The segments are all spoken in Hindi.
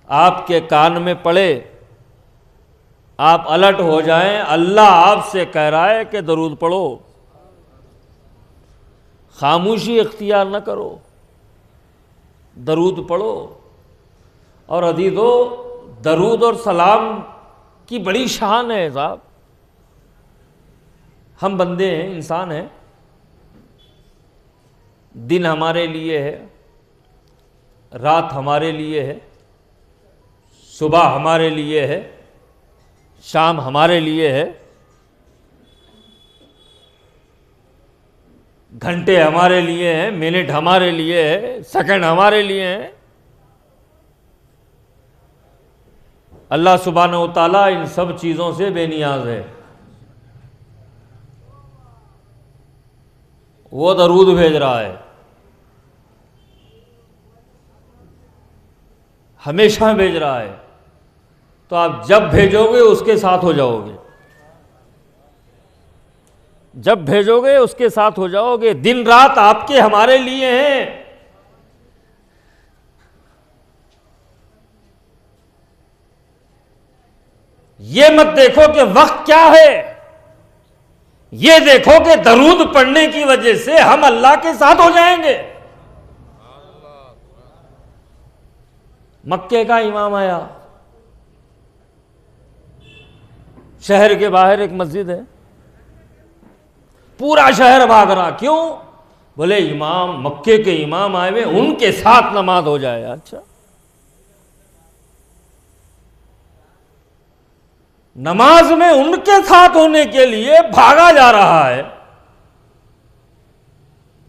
आपके कान में पड़े, आप अलर्ट हो जाएं, अल्लाह आपसे कह रहा है कि दरूद पढ़ो। खामोशी इख्तियार न करो, दरूद पढ़ो। और अजीजो, दरूद और सलाम की बड़ी शान है साहब। हम बंदे हैं, इंसान हैं, दिन हमारे लिए है, रात हमारे लिए है, सुबह हमारे लिए है, शाम हमारे लिए है, घंटे हमारे लिए हैं, मिनट हमारे लिए है, सेकंड हमारे लिए हैं। अल्लाह सुब्हानहू व तआला इन सब चीज़ों से बेनियाज है। वो दरूद भेज रहा है, हमेशा भेज रहा है। तो आप जब भेजोगे उसके साथ हो जाओगे, जब भेजोगे उसके साथ हो जाओगे। दिन रात आपके हमारे लिए हैं। ये मत देखो कि वक्त क्या है, ये देखो कि दरूद पढ़ने की वजह से हम अल्लाह के साथ हो जाएंगे। मक्के का इमाम आया, शहर के बाहर एक मस्जिद है, पूरा शहर भाग रहा। क्यों? बोले इमाम, मक्के के इमाम आए हुए, उनके साथ नमाज हो जाए। अच्छा, नमाज में उनके साथ होने के लिए भागा जा रहा है,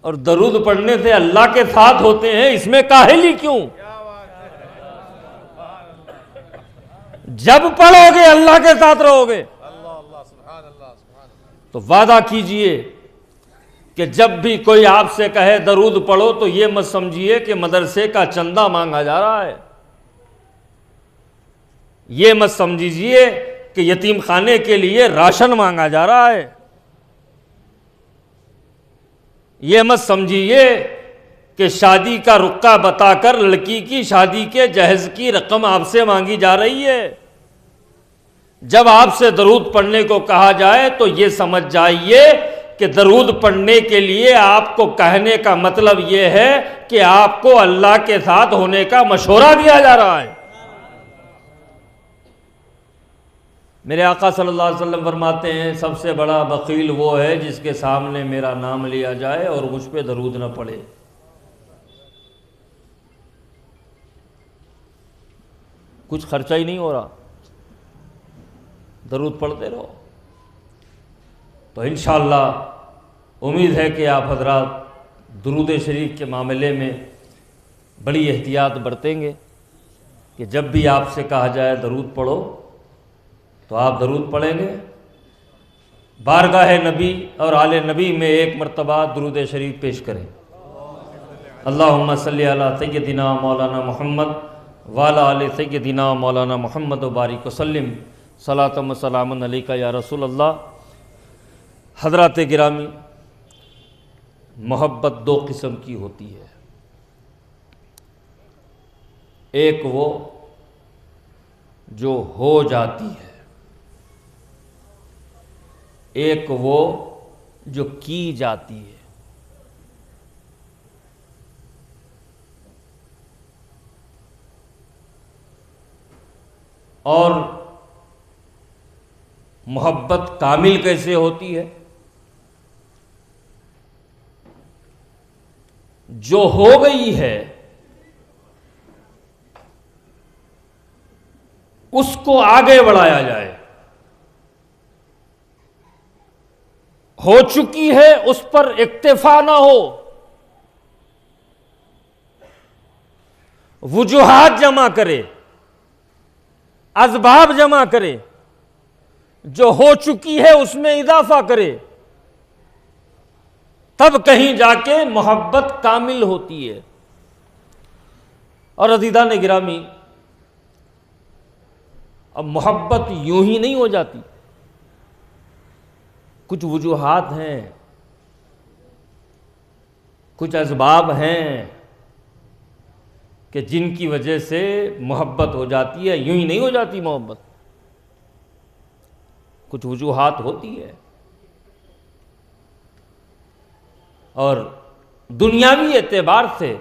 और दरूद पढ़ने से अल्लाह के साथ होते हैं, इसमें काहिली क्यों? जब पढ़ोगे अल्लाह के साथ रहोगे। तो वादा कीजिए कि जब भी कोई आपसे कहे दरूद पढ़ो तो यह मत समझिए कि मदरसे का चंदा मांगा जा रहा है, यह मत समझिए कि यतीम खाने के लिए राशन मांगा जा रहा है, यह मत समझिए कि शादी का रुक्का बताकर लड़की की शादी के जहेज की रकम आपसे मांगी जा रही है। जब आपसे दरूद पढ़ने को कहा जाए तो यह समझ जाइए कि दरूद पढ़ने के लिए आपको कहने का मतलब यह है कि आपको अल्लाह के साथ होने का मशवरा दिया जा रहा है। मेरे आका सल्लल्लाहु अलैहि वसल्लम फरमाते हैं, सबसे बड़ा बकील वो है जिसके सामने मेरा नाम लिया जाए और मुझ पे दरूद न पड़े। कुछ खर्चा ही नहीं हो रहा, दरूद पढ़ते रहो। तो इंशाअल्लाह उम्मीद है कि आप हजरात दुरूद शरीफ के मामले में बड़ी एहतियात बरतेंगे कि जब भी आपसे कहा जाए दरूद पढ़ो तो आप दरूद पढ़ेंगे। बारगाह नबी और आले नबी में एक मरतबा दुरूद शरीफ पेश करें। अल्लाहुम्मा सल्ली अला सय्यदिना मौलाना मुहम्मद वाला आले सय्यदिना मौलाना मुहम्मद व बारिक वसल्लिम सलातम व सलामन अलैका या रसूल अल्लाह। हज़रात गिरामी, मोहब्बत दो किस्म की होती है। एक वो जो हो जाती है, एक वो जो की जाती है। और मोहब्बत कामिल कैसे होती है? जो हो गई है उसको आगे बढ़ाया जाए, हो चुकी है उस पर इक्तिफा ना हो, वुजूहात जमा करे, असबाब जमा करे, जो हो चुकी है उसमें इजाफा करे, तब कहीं जाके मोहब्बत कामिल होती है। और अज़ीज़ान गिरामी, अब मोहब्बत यूं ही नहीं हो जाती, कुछ वजूहात हैं, कुछ असबाब हैं, कि जिनकी वजह से मोहब्बत हो जाती है। यूं ही नहीं हो जाती मोहब्बत, कुछ वजूहात होती है। और दुनियावी एतबार से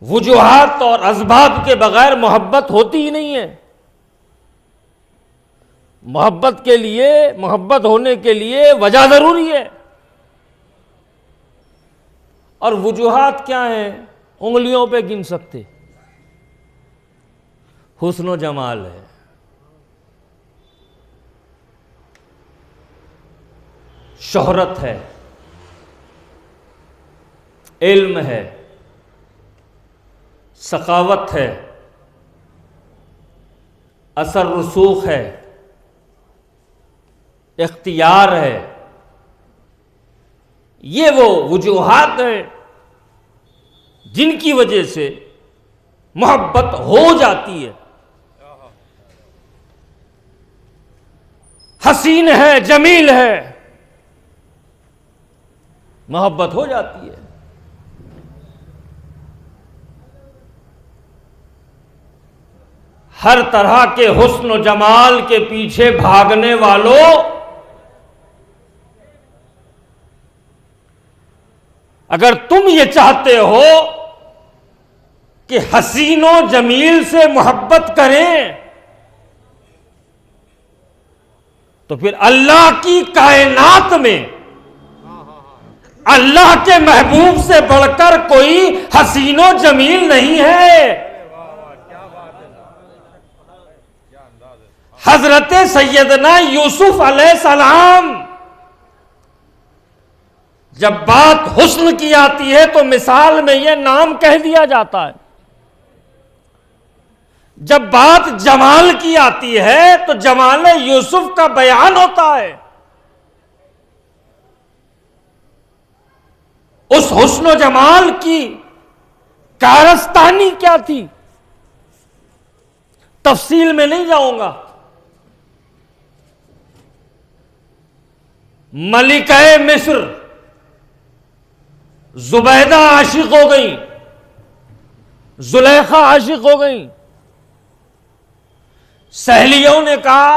वजूहात और असबाब के बगैर मोहब्बत होती ही नहीं है। मोहब्बत के लिए, मोहब्बत होने के लिए वजह जरूरी है। और वजूहात क्या है, उंगलियों पे गिन सकते। हुस्न जमाल है, शोहरत है, इल्म है, सखावत है, असर रसूख है, इख्तियार है। ये वो वजूहात हैं जिनकी वजह से मोहब्बत हो जाती है। हसीन है, जमील है, मोहब्बत हो जाती है। हर तरह के हुस्न जमाल के पीछे भागने वालों, अगर तुम ये चाहते हो कि हसीनो जमील से मोहब्बत करें, तो फिर अल्लाह की कायनात में अल्लाह के महबूब से बढ़कर कोई हसीनो जमील नहीं है। हजरत सैयदना यूसुफ अलैहिस्सलाम, जब बात हुस्न की आती है तो मिसाल में यह नाम कह दिया जाता है। जब बात जमाल की आती है तो जमाल यूसुफ का बयान होता है। उस हुस्न जमाल की कारस्तानी क्या थी, तफसील में नहीं जाऊंगा। मलिका मिस्र जुबैदा आशिक हो गई, जुलेखा आशिक हो गई। सहेलियों ने कहा,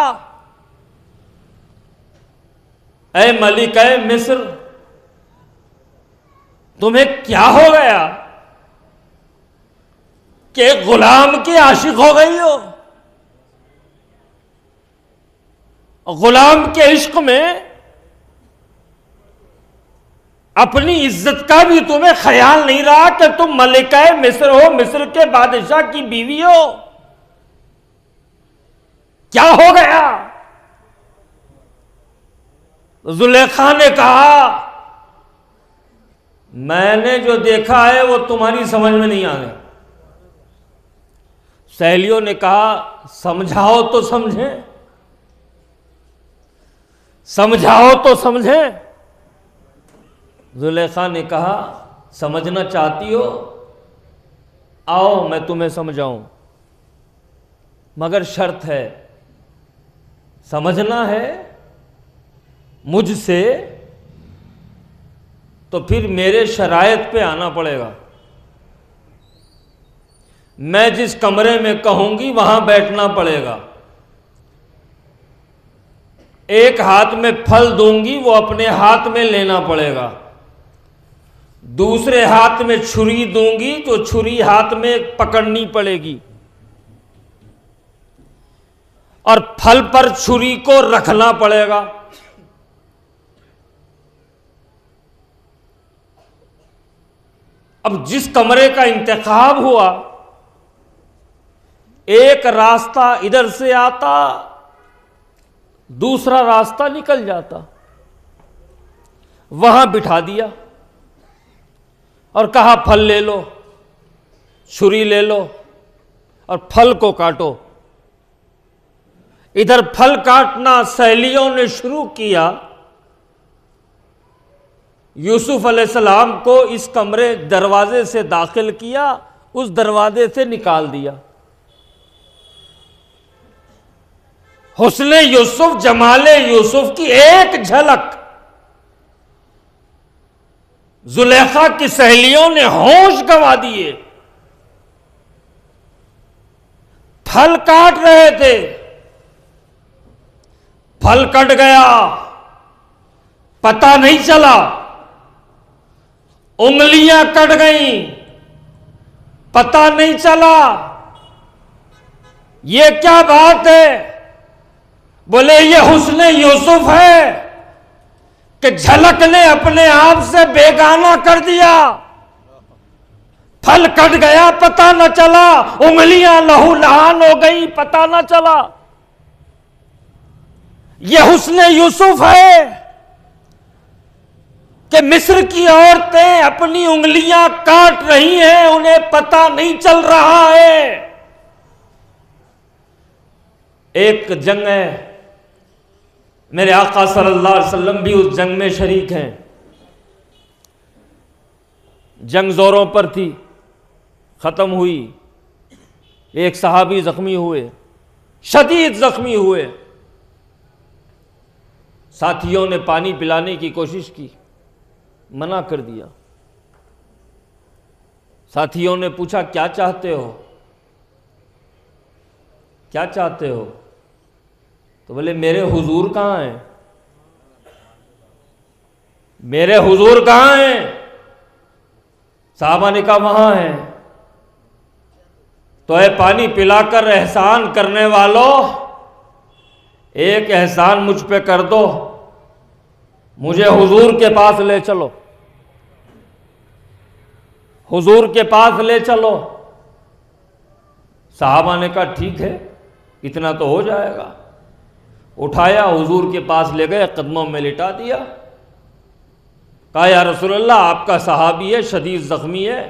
ऐ मलिका मिस्र, तुम्हें क्या हो गया कि गुलाम की आशिक हो गई हो? गुलाम के इश्क में अपनी इज्जत का भी तुम्हें ख्याल नहीं रहा कि तुम मलिका मिस्र हो, मिस्र के बादशाह की बीवी हो। क्या हो गया? जुलेखा ने कहा, मैंने जो देखा है वो तुम्हारी समझ में नहीं आ गया। सहेलियों ने कहा, समझाओ तो समझें, समझाओ तो समझें। जुलेखा ने कहा, समझना चाहती हो, आओ मैं तुम्हें समझाऊं, मगर शर्त है, समझना है मुझसे तो फिर मेरे शरायत पे आना पड़ेगा। मैं जिस कमरे में कहूंगी वहां बैठना पड़ेगा। एक हाथ में फल दूंगी, वो अपने हाथ में लेना पड़ेगा। दूसरे हाथ में छुरी दूंगी तो छुरी हाथ में पकड़नी पड़ेगी, और फल पर छुरी को रखना पड़ेगा। अब जिस कमरे का इंतखाब हुआ, एक रास्ता इधर से आता, दूसरा रास्ता निकल जाता। वहां बिठा दिया और कहा, फल ले लो, छुरी ले लो और फल को काटो। इधर फल काटना सहेलियों ने शुरू किया। यूसुफ अलैहिस्सलाम को इस कमरे दरवाजे से दाखिल किया, उस दरवाजे से निकाल दिया। हुस्ने यूसुफ, जमाले यूसुफ की एक झलक जुलेखा की सहेलियों ने होश गंवा दिए, फल काट रहे थे, फल कट गया, पता नहीं चला, उंगलियां कट गईं, पता नहीं चला। ये क्या बात है? बोले ये हुस्ने यूसुफ है कि झलक ने अपने आप से बेगाना कर दिया। फल कट गया, पता न चला, उंगलियां लहू लहान हो गई, पता न चला। यह हुस्ने यूसुफ है कि मिस्र की औरतें अपनी उंगलियां काट रही हैं, उन्हें पता नहीं चल रहा है। एक जंग है, मेरे आका सल्लल्लाहु अलैहि वसल्लम भी उस जंग में शरीक हैं। जंग जोरों पर थी, खत्म हुई, एक सहाबी जख्मी हुए, शदीद जख्मी हुए। साथियों ने पानी पिलाने की कोशिश की, मना कर दिया। साथियों ने पूछा क्या चाहते हो, क्या चाहते हो? तो बोले मेरे हुजूर कहां हैं, मेरे हुजूर कहां हैं? साहबा ने कहा वहां है। तो है पानी पिलाकर एहसान करने वालों, एक एहसान मुझ पे कर दो, मुझे हुजूर के पास ले चलो, हुजूर के पास ले चलो। साहबा ने कहा ठीक है, इतना तो हो जाएगा। उठाया, हुजूर के पास ले गए, कदमों में लिटा दिया। कहा या रसूलल्लाह आपका सहाबी है, शदीद जख्मी है,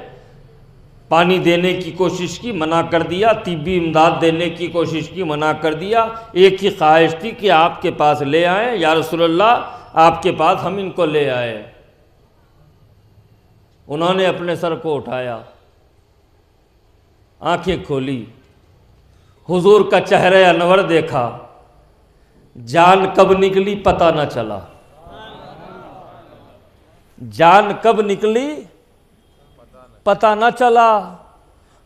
पानी देने की कोशिश की, मना कर दिया, तिब्बी इमदाद देने की कोशिश की, मना कर दिया। एक ही ख्वाहिश थी कि आपके पास ले आए, या रसूलल्लाह आपके पास हम इनको ले आए। उन्होंने अपने सर को उठाया, आंखें खोली, हुजूर का चेहरे अनवर देखा, जान कब निकली पता न चला। जान कब निकली पता न चला।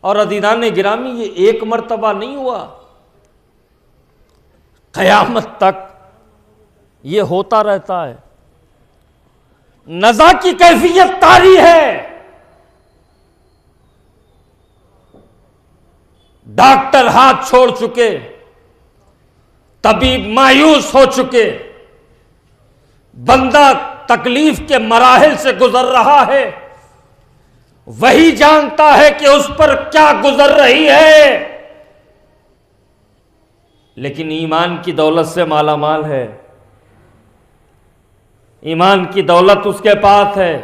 और अदीदान गिरामी, ये एक मर्तबा नहीं हुआ, क़यामत तक ये होता रहता है। नज़ा की कैफियत तारी है। डॉक्टर हाथ छोड़ चुके, तबीब मायूस हो चुके, बंदा तकलीफ के मराहिल से गुजर रहा है, वही जानता है कि उस पर क्या गुजर रही है। लेकिन ईमान की दौलत से मालामाल है, ईमान की दौलत उसके पास है।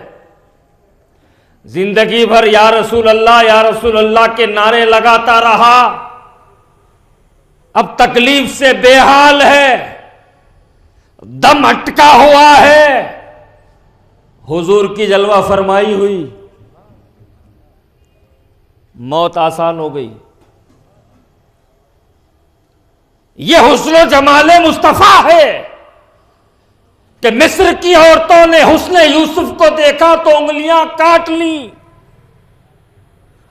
जिंदगी भर या रसूल अल्लाह के नारे लगाता रहा, अब तकलीफ से बेहाल है, दम अटका हुआ है। हुजूर की जलवा फरमाई हुई, मौत आसान हो गई। यह हुस्न जमाले मुस्तफा है कि मिस्र की औरतों ने हुस्न यूसुफ को देखा तो उंगलियां काट ली।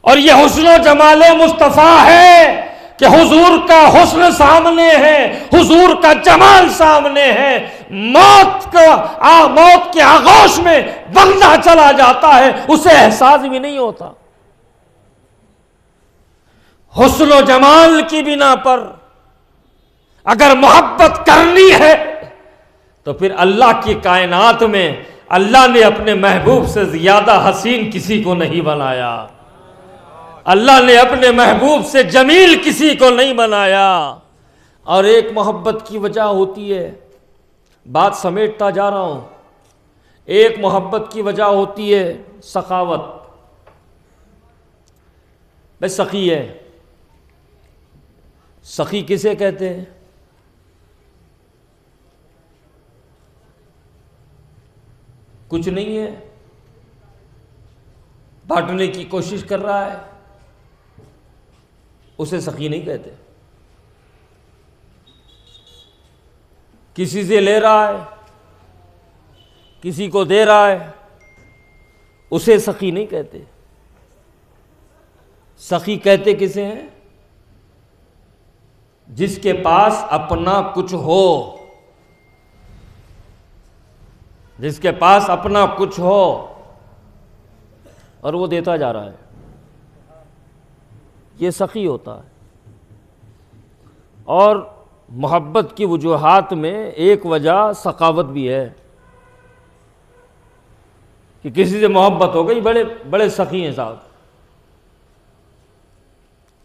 और यह हुस्न जमाले मुस्तफा है कि हुजूर का हुस्न सामने है, हुजूर का जमाल सामने है। मौत के आगोश में बंदा चला जाता है, उसे एहसास भी नहीं होता। हुस्न जमाल की बिना पर अगर मोहब्बत करनी है तो फिर अल्लाह की कायनात में अल्लाह ने अपने महबूब से ज्यादा हसीन किसी को नहीं बनाया। अल्लाह ने अपने महबूब से जमील किसी को नहीं बनाया। और एक मोहब्बत की वजह होती है, बात समेटता जा रहा हूं, एक मोहब्बत की वजह होती है सखावत। भाई सखी है, सखी किसे कहते हैं? कुछ नहीं है, बांटने की कोशिश कर रहा है, उसे सखी नहीं कहते। किसी से ले रहा है, किसी को दे रहा है, उसे सखी नहीं कहते। सखी कहते किसे हैं? जिसके पास अपना कुछ हो, जिसके पास अपना कुछ हो और वो देता जा रहा है, ये सखी होता है। और मोहब्बत की वजूहात में एक वजह सखावत भी है कि किसी से मोहब्बत हो गई, बड़े बड़े सखी हैं साहब।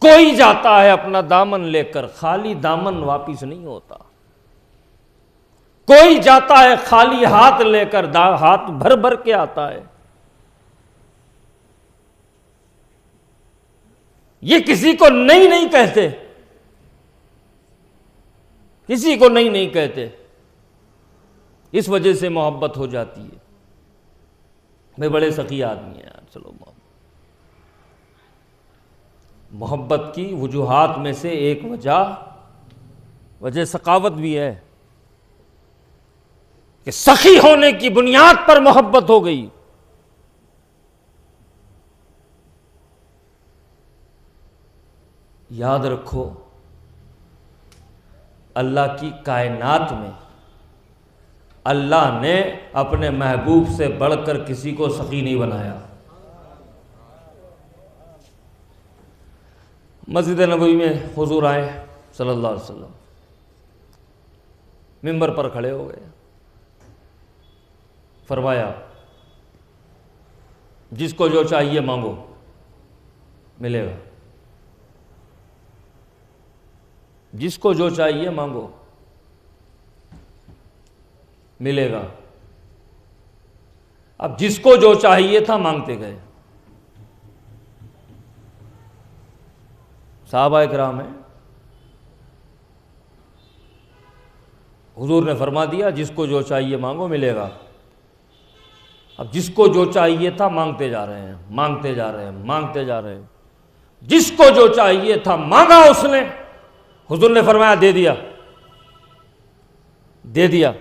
कोई जाता है अपना दामन लेकर, खाली दामन वापिस नहीं होता। कोई जाता है खाली हाथ लेकर, हाथ भर भर के आता है। ये किसी को नहीं नहीं कहते, किसी को नहीं नहीं कहते। इस वजह से मोहब्बत हो जाती है। वे बड़े सखी आदमी हैं यार। चलो, मोहब्बत की वजूहात में से एक वजह सखावत भी है कि सखी होने की बुनियाद पर मोहब्बत हो गई। याद रखो, अल्लाह की कायनात में अल्लाह ने अपने महबूब से बढ़कर किसी को सखी नहीं बनाया। मस्जिद नबवी में हुजूर आए सल्लल्लाहु अलैहि वसल्लम, मिंबर पर खड़े हो गए, फरमाया जिसको जो चाहिए मांगो मिलेगा, जिसको जो चाहिए मांगो मिलेगा। अब जिसको जो चाहिए था मांगते गए। सहाबा किराम है, हुजूर ने फरमा दिया जिसको जो चाहिए मांगो मिलेगा। अब जिसको जो चाहिए था मांगते जा रहे हैं, मांगते जा रहे हैं, मांगते जा रहे हैं। जिसको जो चाहिए था मांगा उसने, हुजूर ने फरमाया दे दिया, दे दिया,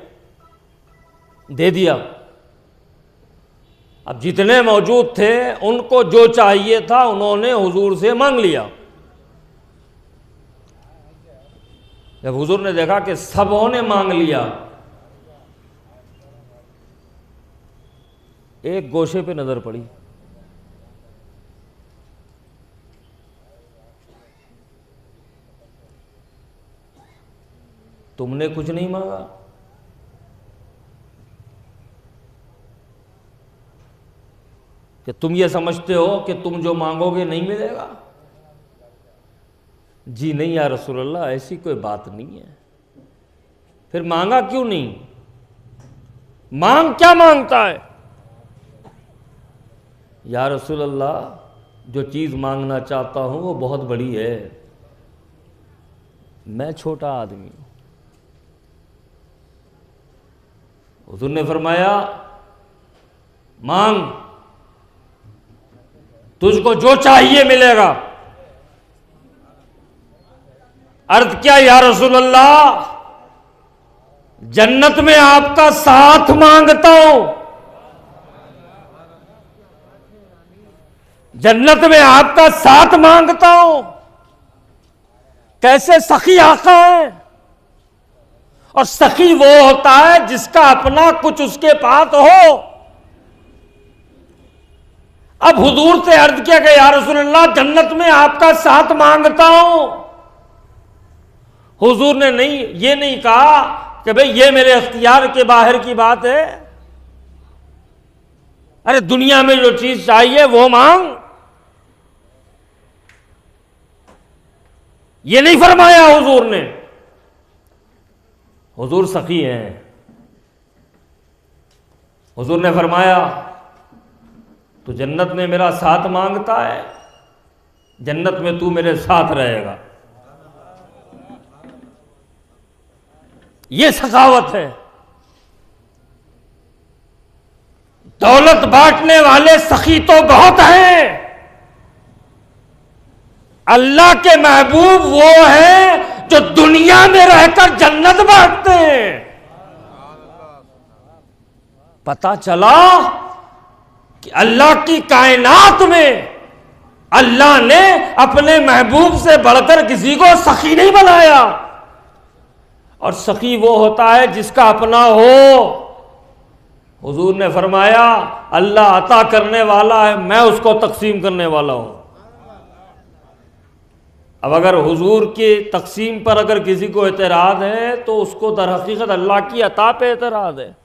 दे दिया। अब जितने मौजूद थे उनको जो चाहिए था उन्होंने हुजूर से मांग लिया। जब हुजूर ने देखा कि सबों ने मांग लिया, एक गोशे पे नजर पड़ी, तुमने कुछ नहीं मांगा। कि तुम ये समझते हो कि तुम जो मांगोगे नहीं मिलेगा? जी नहीं या रसूल अल्लाह, ऐसी कोई बात नहीं है। फिर मांगा क्यों नहीं? मांग क्या मांगता है? या रसूल अल्लाह, जो चीज मांगना चाहता हूं वो बहुत बड़ी है, मैं छोटा आदमी हूं। हुजूर ने फरमाया मांग, तुझको जो चाहिए मिलेगा। अर्ज क्या या रसूल अल्लाह, जन्नत में आपका साथ मांगता हूं, जन्नत में आपका साथ मांगता हूं। कैसे सखी आका है। और सखी वो होता है जिसका अपना कुछ उसके पास हो। अब हुजूर से अर्ज किया गया या रसूल अल्लाह, जन्नत में आपका साथ मांगता हूं। हुजूर ने ये नहीं कहा कि भाई ये मेरे अख्तियार के बाहर की बात है, अरे दुनिया में जो चीज चाहिए वो मांग, ये नहीं फरमाया हुजूर ने। हुजूर सखी हैं। हुजूर ने फरमाया तू जन्नत में मेरा साथ मांगता है, जन्नत में तू मेरे साथ रहेगा। ये सखावत है। दौलत बांटने वाले सखी तो बहुत हैं। अल्लाह के महबूब वो हैं जो दुनिया में रहकर जन्नत बांटते हैं। पता चला कि अल्लाह की कायनात में अल्लाह ने अपने महबूब से बढ़कर किसी को सखी नहीं बनाया। और सखी वो होता है जिसका अपना हो। हुजूर ने फरमाया अल्लाह अता करने वाला है, मैं उसको तकसीम करने वाला हूं। अब अगर हुजूर की तकसीम पर अगर किसी को एतराज़ है तो उसको दर हकीकत अल्लाह की अता पे एतराज़ है।